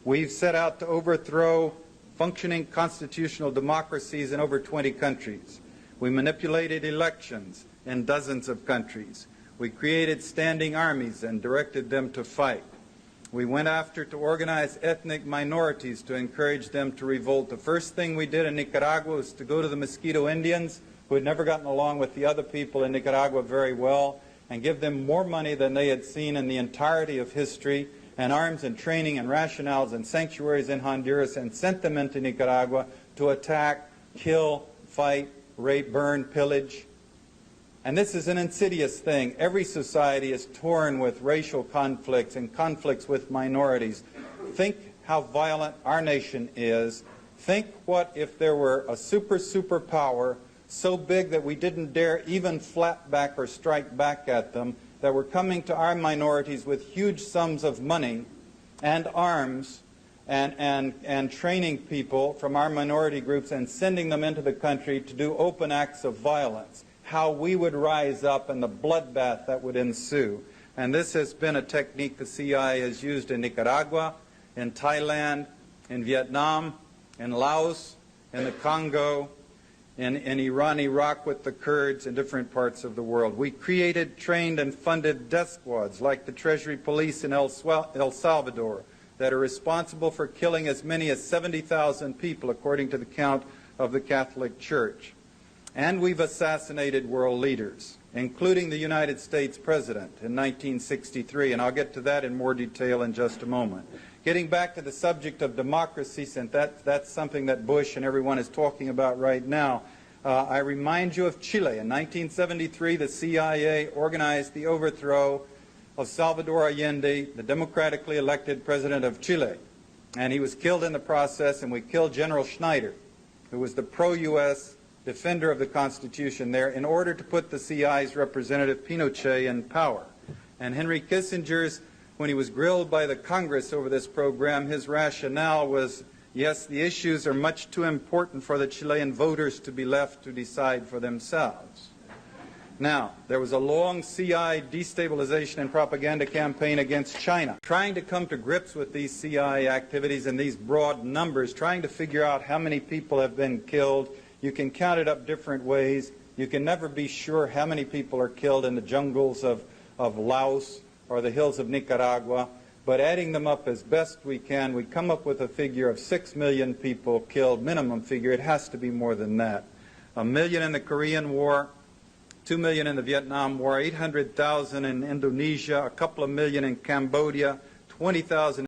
We've set out to overthrow functioning constitutional democracies in over 20 countries. We manipulated elections in dozens of countries. We created standing armies and directed them to fight. We went after to organize ethnic minorities to encourage them to revolt. The first thing we did in Nicaragua was to go to the Mosquito Indians, who had never gotten along with the other people in Nicaragua very well, and give them more money than they had seen in the entirety of history, and arms and training and rationales and sanctuaries in Honduras, and sent them into Nicaragua to attack, kill, fight, rape, burn, pillage. And this is an insidious thing. Every society is torn with racial conflicts and conflicts with minorities. Think how violent our nation is. Think what if there were a superpower so big that we didn't dare even flat back or strike back at them, that were coming to our minorities with huge sums of money and arms and training people from our minority groups and sending them into the country to do open acts of violence. How we would rise up and the bloodbath that would ensue. And this has been a technique the CIA has used in Nicaragua, in Thailand, in Vietnam, in Laos, in the Congo, in Iran, Iraq with the Kurds, in different parts of the world. We created, trained, and funded death squads like the Treasury Police in El Salvador that are responsible for killing as many as 70,000 people, according to the count of the Catholic Church. And we've assassinated world leaders, including the United States President in 1963, and I'll get to that in more detail in just a moment. Getting back to the subject of democracy, since that's something that Bush and everyone is talking about right now, I remind you of Chile. In 1973, the CIA organized the overthrow of Salvador Allende, the democratically elected president of Chile. And he was killed in the process, and we killed General Schneider, who was the pro-U.S. defender of the Constitution there, in order to put the CIA's representative Pinochet in power. And Henry Kissinger's, when he was grilled by the Congress over this program, his rationale was, yes, the issues are much too important for the Chilean voters to be left to decide for themselves. Now, there was a long CIA destabilization and propaganda campaign against China, trying to come to grips with these CIA activities and these broad numbers, trying to figure out how many people have been killed. You can count it up different ways. You can never be sure how many people are killed in the jungles of Laos or the hills of Nicaragua, but adding them up as best we can, we come up with a figure of 6 million people killed, minimum figure. It has to be more than that. 1 million in the Korean War, 2 million in the Vietnam War, 800,000 in Indonesia, a couple of million in Cambodia, 20,000